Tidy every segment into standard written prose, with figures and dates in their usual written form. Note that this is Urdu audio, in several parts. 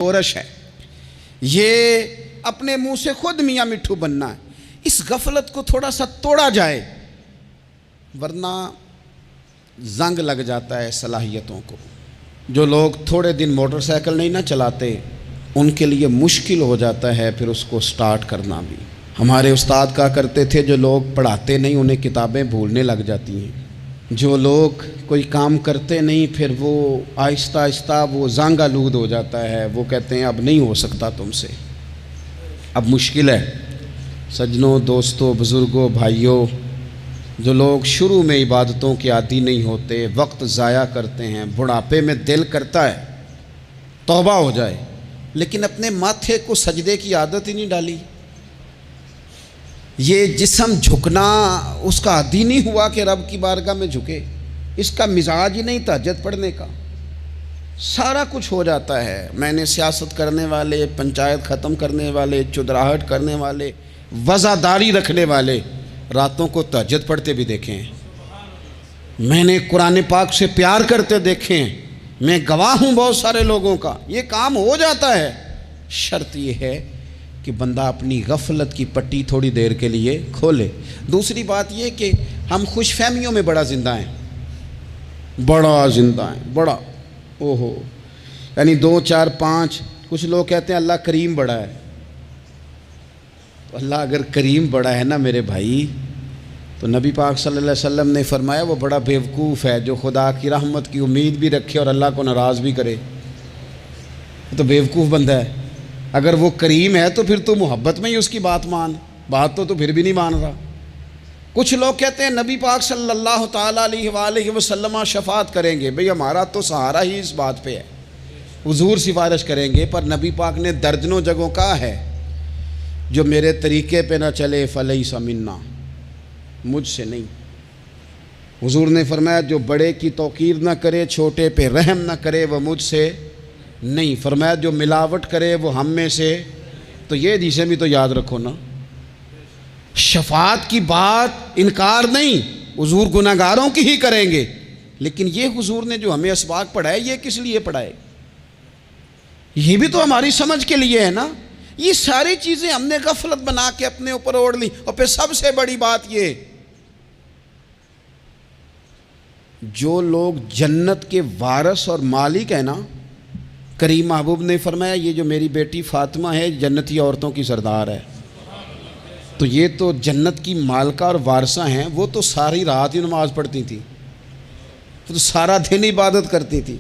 کورش ہے، یہ اپنے منہ سے خود میاں مٹھو بننا ہے۔ اس غفلت کو تھوڑا سا توڑا جائے، ورنہ زنگ لگ جاتا ہے صلاحیتوں کو۔ جو لوگ تھوڑے دن موٹر سائیکل نہیں نہ چلاتے، ان کے لیے مشکل ہو جاتا ہے پھر اس کو سٹارٹ کرنا بھی۔ ہمارے استاد کہا کرتے تھے جو لوگ پڑھاتے نہیں انہیں کتابیں بھولنے لگ جاتی ہیں، جو لوگ کوئی کام کرتے نہیں پھر وہ آہستہ آہستہ وہ زنگ آلود ہو جاتا ہے، وہ کہتے ہیں اب نہیں ہو سکتا تم سے، اب مشکل ہے۔ سجنوں، دوستوں، بزرگوں، بھائیوں، جو لوگ شروع میں عبادتوں کے عادی نہیں ہوتے، وقت ضائع کرتے ہیں، بڑھاپے میں دل کرتا ہے توبہ ہو جائے، لیکن اپنے ماتھے کو سجدے کی عادت ہی نہیں ڈالی۔ یہ جسم جھکنا اس کا عادی نہیں ہوا کہ رب کی بارگاہ میں جھکے، اس کا مزاج ہی نہیں تہجد پڑھنے کا۔ سارا کچھ ہو جاتا ہے۔ میں نے سیاست کرنے والے، پنچایت ختم کرنے والے، چودراہٹ کرنے والے، وزاداری رکھنے والے راتوں کو تہجد پڑھتے بھی دیکھے ہیں۔ میں نے قرآن پاک سے پیار کرتے دیکھے ہیں، میں گواہ ہوں بہت سارے لوگوں کا۔ یہ کام ہو جاتا ہے، شرط یہ ہے کہ بندہ اپنی غفلت کی پٹی تھوڑی دیر کے لیے کھولے۔ دوسری بات یہ کہ ہم خوش فہمیوں میں بڑا زندہ ہیں، بڑا اوہو، یعنی 2 4 5۔ کچھ لوگ کہتے ہیں اللہ کریم بڑا ہے۔ تو اللہ اگر کریم بڑا ہے نا میرے بھائی، تو نبی پاک صلی اللہ علیہ وسلم نے فرمایا وہ بڑا بیوقوف ہے جو خدا کی رحمت کی امید بھی رکھے اور اللہ کو ناراض بھی کرے، تو بیوقوف بندہ ہے۔ اگر وہ کریم ہے تو پھر تو محبت میں ہی اس کی بات مان، بات تو پھر بھی نہیں مان رہا۔ کچھ لوگ کہتے ہیں نبی پاک صلی اللہ تعالیٰ علیہ وآلہ وسلم شفاعت کریں گے۔ بھئی ہمارا تو سہارا ہی اس بات پہ ہے، حضور سفارش کریں گے، پر نبی پاک نے درجنوں جگہوں کہا ہے جو میرے طریقے پہ نہ چلے فلیس منا، مجھ سے نہیں۔ حضور نے فرمایا جو بڑے کی توقیر نہ کرے، چھوٹے پہ رحم نہ کرے، وہ مجھ سے نہیں۔ فرمایا جو ملاوٹ کرے وہ ہم میں سے۔ تو یہ حدیثیں بھی تو یاد رکھو نا۔ شفاعت کی بات انکار نہیں، حضور گناہگاروں کی ہی کریں گے، لیکن یہ حضور نے جو ہمیں اسباق پڑھائے یہ کس لیے پڑھائے؟ یہ بھی تو ہماری سمجھ کے لیے ہے نا۔ یہ ساری چیزیں ہم نے غفلت بنا کے اپنے اوپر اوڑھ لی۔ اور پھر سب سے بڑی بات یہ، جو لوگ جنت کے وارث اور مالک ہیں نا، کریم محبوب نے فرمایا یہ جو میری بیٹی فاطمہ ہے جنتی عورتوں کی سردار ہے، تو یہ تو جنت کی مالکہ اور وارثہ ہیں۔ وہ تو ساری رات ہی نماز پڑھتی تھی، وہ تو سارا دن عبادت کرتی تھی۔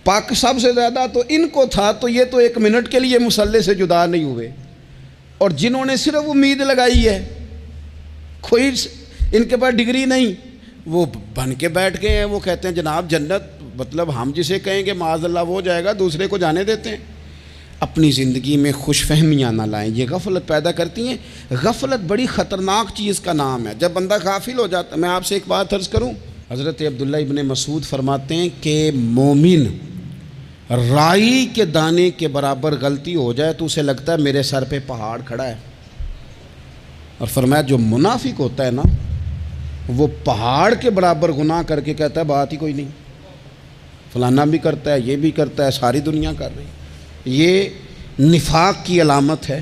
پاک سب سے زیادہ تو ان کو تھا، تو یہ تو 1 منٹ کے لیے مصلی سے جدا نہیں ہوئے۔ اور جنہوں نے صرف امید لگائی ہے، کوئی ان کے پاس ڈگری نہیں، وہ بن کے بیٹھ گئے ہیں۔ وہ کہتے ہیں جناب جنت مطلب ہم جسے کہیں گے معاذ اللہ وہ جائے گا، دوسرے کو جانے دیتے ہیں۔ اپنی زندگی میں خوش فہمیاں نہ لائیں، یہ غفلت پیدا کرتی ہیں۔ غفلت بڑی خطرناک چیز کا نام ہے۔ جب بندہ غافل ہو جاتا ہے، میں آپ سے ایک بات عرض کروں، حضرت عبداللہ ابن مسعود فرماتے ہیں کہ مومن رائی کے دانے کے برابر غلطی ہو جائے تو اسے لگتا ہے میرے سر پہ پہاڑ کھڑا ہے، اور فرمایا جو منافق ہوتا ہے نا وہ پہاڑ کے برابر گناہ کر کے کہتا ہے بات ہی کوئی نہیں، فلانا بھی کرتا ہے، یہ بھی کرتا ہے، ساری دنیا کر رہی ہے۔ یہ نفاق کی علامت ہے،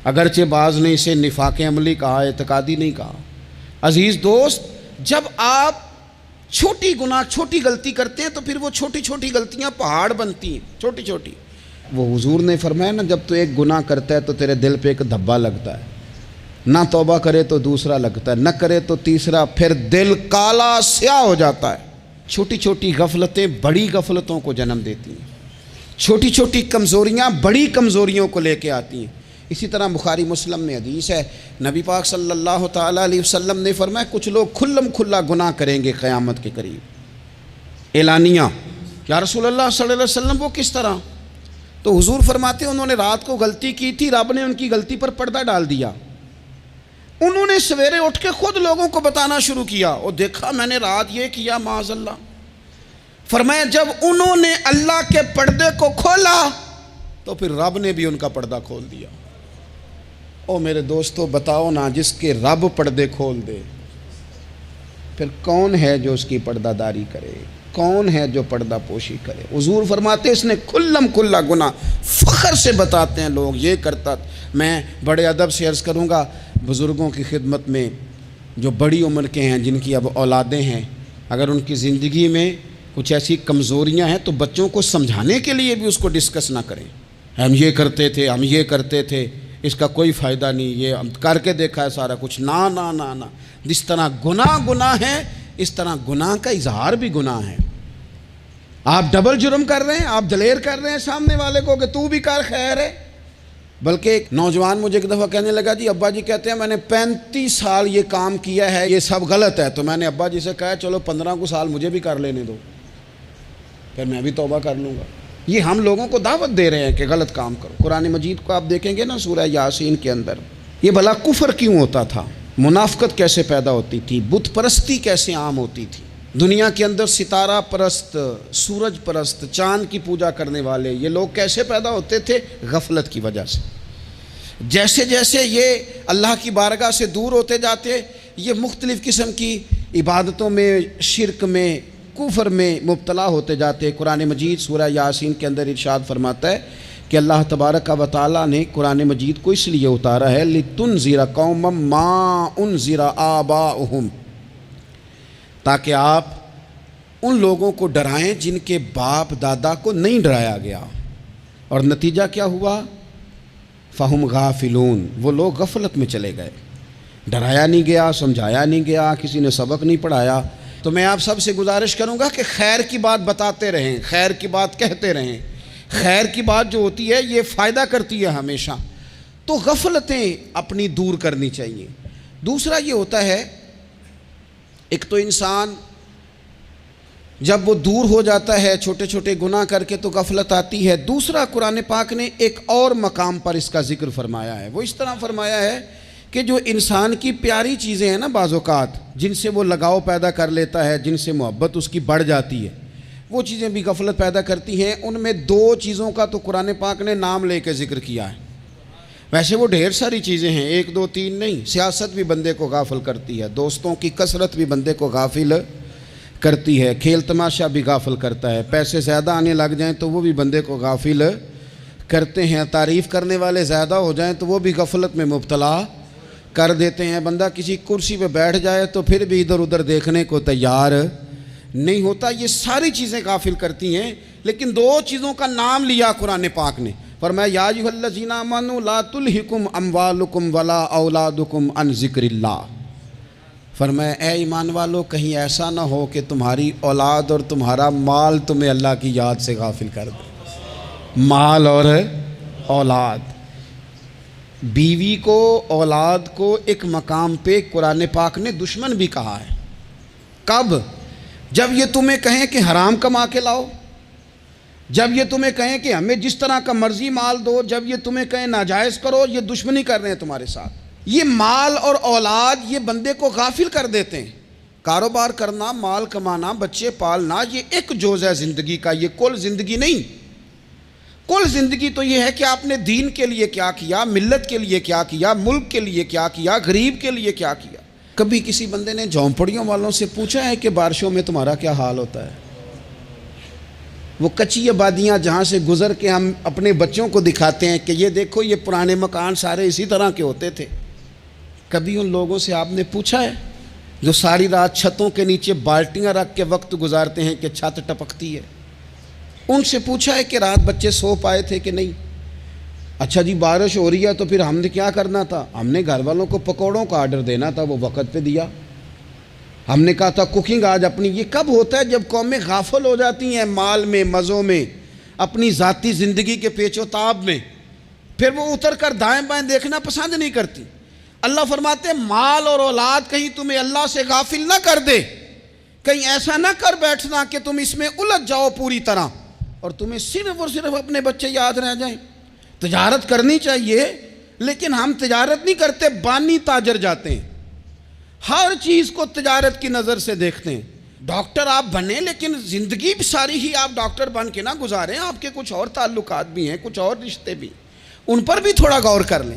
اگرچہ بعض نے اسے نفاق عملی کہا، اعتقادی نہیں کہا۔ عزیز دوست، جب آپ چھوٹی غلطی کرتے ہیں تو پھر وہ چھوٹی چھوٹی غلطیاں پہاڑ بنتی ہیں، چھوٹی چھوٹی۔ وہ حضور نے فرمایا نا جب تو ایک گناہ کرتا ہے تو تیرے دل پہ ایک دھبا لگتا ہے، نہ توبہ کرے تو دوسرا لگتا ہے، نہ کرے تو تیسرا، پھر دل کالا سیاہ ہو جاتا ہے۔ چھوٹی چھوٹی غفلتیں بڑی غفلتوں کو جنم دیتی ہیں، چھوٹی چھوٹی کمزوریاں بڑی کمزوریوں کو لے کے آتی ہیں۔ اسی طرح بخاری مسلم میں حدیث ہے، نبی پاک صلی اللہ تعالیٰ علیہ وسلم نے فرمایا کچھ لوگ کھلم کھلا گناہ کریں گے قیامت کے قریب، اعلانیہ۔ یا رسول اللہ صلی اللہ علیہ وسلم وہ کس طرح؟ تو حضور فرماتے ہیں انہوں نے رات کو غلطی کی تھی، رب نے ان کی غلطی پر پردہ ڈال دیا، انہوں نے سویرے اٹھ کے خود لوگوں کو بتانا شروع کیا، اور دیکھا میں نے رات یہ کیا معاذ اللہ۔ فرمایا جب انہوں نے اللہ کے پردے کو کھولا تو پھر رب نے بھی ان کا پردہ کھول دیا۔ او میرے دوستو بتاؤ نا، جس کے رب پردے کھول دے پھر کون ہے جو اس کی پردہ داری کرے؟ کون ہے جو پردہ پوشی کرے؟ حضور فرماتے اس نے کلم کلا گناہ، فخر سے بتاتے ہیں لوگ یہ کرتا۔ میں بڑے ادب سے عرض کروں گا بزرگوں کی خدمت میں جو بڑی عمر کے ہیں، جن کی اب اولادیں ہیں، اگر ان کی زندگی میں کچھ ایسی کمزوریاں ہیں تو بچوں کو سمجھانے کے لیے بھی اس کو ڈسکس نہ کریں۔ ہم یہ کرتے تھے، ہم یہ کرتے تھے، اس کا کوئی فائدہ نہیں، یہ ہم کر کے دیکھا ہے سارا کچھ۔ نہ نہ نہ نہ، جس طرح گناہ ہے اس طرح گناہ کا اظہار بھی گناہ ہے۔ آپ ڈبل جرم کر رہے ہیں، آپ دلیر کر رہے ہیں سامنے والے کو کہ تو بھی کر، خیر ہے۔ بلکہ ایک نوجوان مجھے ایک دفعہ کہنے لگا جی ابا جی کہتے ہیں میں نے 35 سال یہ کام کیا ہے، یہ سب غلط ہے۔ تو میں نے ابا جی سے کہا چلو 15 سال مجھے بھی کر لینے دو، پھر میں بھی توبہ کر لوں گا۔ یہ ہم لوگوں کو دعوت دے رہے ہیں کہ غلط کام کرو۔ قرآن مجید کو آپ دیکھیں گے نا سورہ یاسین کے اندر، یہ بھلا کفر کیوں ہوتا تھا، منافقت کیسے پیدا ہوتی تھی، بت پرستی کیسے عام ہوتی تھی، دنیا کے اندر ستارہ پرست، سورج پرست، چاند کی پوجا کرنے والے یہ لوگ کیسے پیدا ہوتے تھے؟ غفلت کی وجہ سے۔ جیسے جیسے یہ اللہ کی بارگاہ سے دور ہوتے جاتے، یہ مختلف قسم کی عبادتوں میں، شرک میں، کفر میں مبتلا ہوتے جاتے۔ قرآن مجید سورہ یاسین کے اندر ارشاد فرماتا ہے کہ اللہ تبارک و تعالیٰ نے قرآن مجید کو اس لیے اتارا ہے لِتُنذِرَ قَوْمًا مَا أُنذِرَ آبَاؤُهُمْ، تاکہ آپ ان لوگوں کو ڈرائیں جن کے باپ دادا کو نہیں ڈرایا گیا۔ اور نتیجہ کیا ہوا؟ فَهُمْ غَافِلُونَ، وہ لوگ غفلت میں چلے گئے، ڈرایا نہیں گیا، سمجھایا نہیں گیا، کسی نے سبق نہیں پڑھایا۔ تو میں آپ سب سے گزارش کروں گا کہ خیر کی بات بتاتے رہیں، خیر کی بات کہتے رہیں۔ خیر کی بات جو ہوتی ہے یہ فائدہ کرتی ہے ہمیشہ، تو غفلتیں اپنی دور کرنی چاہیے۔ دوسرا یہ ہوتا ہے، ایک تو انسان جب وہ دور ہو جاتا ہے چھوٹے چھوٹے گناہ کر کے تو غفلت آتی ہے۔ دوسرا قرآن پاک نے ایک اور مقام پر اس کا ذکر فرمایا ہے، وہ اس طرح فرمایا ہے کہ جو انسان کی پیاری چیزیں ہیں نا بعض اوقات، جن سے وہ لگاؤ پیدا کر لیتا ہے، جن سے محبت اس کی بڑھ جاتی ہے، وہ چیزیں بھی غفلت پیدا کرتی ہیں۔ ان میں 2 چیزوں کا تو قرآن پاک نے نام لے کے ذکر کیا ہے۔ ویسے وہ ڈھیر ساری چیزیں ہیں، 1 2 3 نہیں۔ سیاست بھی بندے کو غافل کرتی ہے، دوستوں کی کثرت بھی بندے کو غافل کرتی ہے، کھیل تماشا بھی غافل کرتا ہے، پیسے زیادہ آنے لگ جائیں تو وہ بھی بندے کو غافل کرتے ہیں، تعریف کرنے والے زیادہ ہو جائیں تو وہ بھی غفلت میں مبتلا کر دیتے ہیں۔ بندہ کسی کرسی پہ بیٹھ جائے تو پھر بھی ادھر ادھر دیکھنے کو تیار نہیں ہوتا۔ یہ ساری چیزیں غافل کرتی ہیں، لیکن 2 چیزوں کا نام لیا قرآن پاک نے، فرمایا یا ایھا الذین آمنوا لا تلھکم اموالکم ولا اولادکم عن ذکر اللہ۔ فرمایا اے ایمان والو، کہیں ایسا نہ ہو کہ تمہاری اولاد اور تمہارا مال تمہیں اللہ کی یاد سے غافل کر دے۔ مال اور اولاد، بیوی کو، اولاد کو ایک مقام پہ قرآن پاک نے دشمن بھی کہا ہے۔ کب؟ جب یہ تمہیں کہیں کہ حرام کما کے لاؤ، جب یہ تمہیں کہیں کہ ہمیں جس طرح کا مرضی مال دو، جب یہ تمہیں کہیں ناجائز کرو، یہ دشمنی کر رہے ہیں تمہارے ساتھ۔ یہ مال اور اولاد یہ بندے کو غافل کر دیتے ہیں۔ کاروبار کرنا، مال کمانا، بچے پالنا، یہ ایک جز ہے زندگی کا، یہ کل زندگی نہیں۔ کل زندگی تو یہ ہے کہ آپ نے دین کے لیے کیا کیا، ملت کے لیے کیا کیا، ملک کے لیے کیا کیا، غریب کے لیے کیا کیا۔ کبھی کسی بندے نے جھونپڑیوں والوں سے پوچھا ہے کہ بارشوں میں تمہارا کیا حال ہوتا ہے؟ وہ کچی آبادیاں جہاں سے گزر کے ہم اپنے بچوں کو دکھاتے ہیں کہ یہ دیکھو یہ پرانے مکان سارے اسی طرح کے ہوتے تھے، کبھی ان لوگوں سے آپ نے پوچھا ہے جو ساری رات چھتوں کے نیچے بالٹیاں رکھ کے وقت گزارتے ہیں کہ چھت ٹپکتی ہے؟ ان سے پوچھا ہے کہ رات بچے سو پائے تھے کہ نہیں؟ اچھا جی بارش ہو رہی ہے تو پھر ہم نے کیا کرنا تھا؟ ہم نے گھر والوں کو پکوڑوں کا آرڈر دینا تھا، وہ وقت پہ دیا۔ ہم نے کہا تھا کوکنگ آج اپنی۔ یہ کب ہوتا ہے؟ جب قومیں غافل ہو جاتی ہیں مال میں، مزوں میں، اپنی ذاتی زندگی کے پیچ و تاب میں، پھر وہ اتر کر دائیں بائیں دیکھنا پسند نہیں کرتی۔ اللہ فرماتے ہیں مال اور اولاد کہیں تمہیں اللہ سے غافل نہ کر دے، کہیں ایسا نہ کر بیٹھنا کہ تم اس میں الجھ جاؤ پوری طرح اور تمہیں صرف اور صرف اپنے بچے یاد رہ جائیں۔ تجارت کرنی چاہیے، لیکن ہم تجارت نہیں کرتے، بانی تاجر جاتے ہیں، ہر چیز کو تجارت کی نظر سے دیکھتے ہیں۔ ڈاکٹر آپ بنیں لیکن زندگی ساری ہی آپ ڈاکٹر بن کے نہ گزاریں، آپ کے کچھ اور تعلقات بھی ہیں، کچھ اور رشتے بھی، ان پر بھی تھوڑا غور کر لیں۔